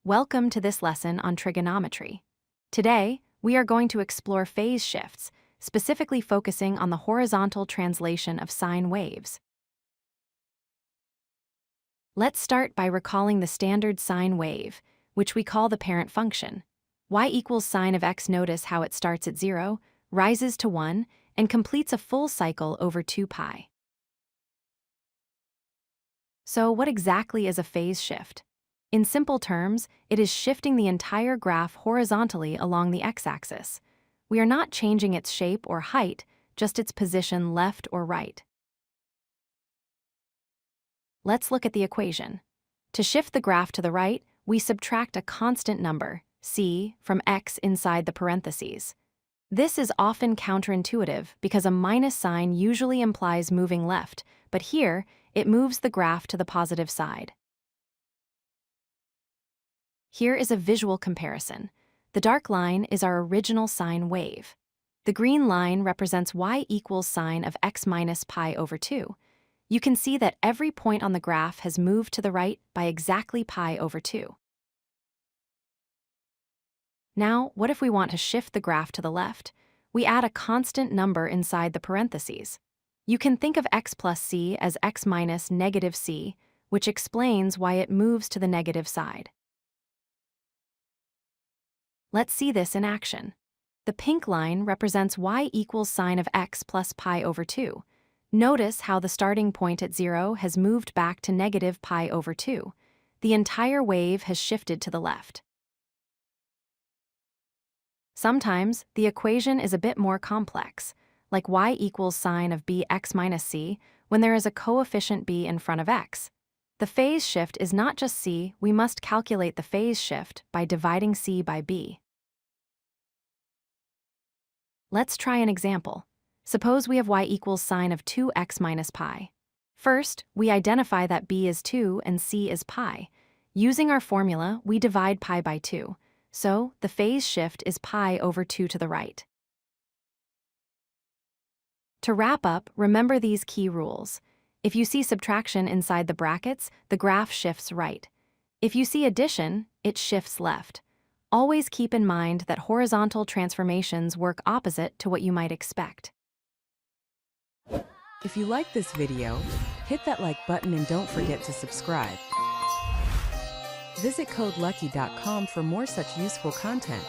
Welcome to this lesson on trigonometry. Today, we are going to explore phase shifts, specifically focusing on the horizontal translation of sine waves. Let's start by recalling the standard sine wave, which we call the parent function. Y equals sine of x. Notice how it starts at 0, rises to 1, and completes a full cycle over 2 pi. So what exactly is a phase shift? In simple terms, it is shifting the entire graph horizontally along the x-axis. We are not changing its shape or height, just its position left or right. Let's look at the equation. To shift the graph to the right, we subtract a constant number, c, from x inside the parentheses. This is often counterintuitive because a minus sign usually implies moving left, but here, it moves the graph to the positive side. Here is a visual comparison. The dark line is our original sine wave. The green line represents y equals sine of x minus pi over 2. You can see that every point on the graph has moved to the right by exactly pi over 2. Now, what if we want to shift the graph to the left? We add a constant number inside the parentheses. You can think of x plus c as x minus negative c, which explains why it moves to the negative side. Let's see this in action. The pink line represents y equals sine of x plus pi over 2. Notice how the starting point at 0 has moved back to negative pi over 2. The entire wave has shifted to the left. Sometimes, the equation is a bit more complex, like y equals sine of b x minus c when there is a coefficient b in front of x. The phase shift is not just c, we must calculate the phase shift by dividing c by b. Let's try an example. Suppose we have y equals sine of 2x minus pi. First, we identify that b is 2 and c is pi. Using our formula, we divide pi by 2. So, the phase shift is pi over 2 to the right. To wrap up, remember these key rules. If you see subtraction inside the brackets, the graph shifts right. If you see addition, it shifts left. Always keep in mind that horizontal transformations work opposite to what you might expect. If you like this video, hit that like button and don't forget to subscribe. Visit codelucky.com for more such useful content.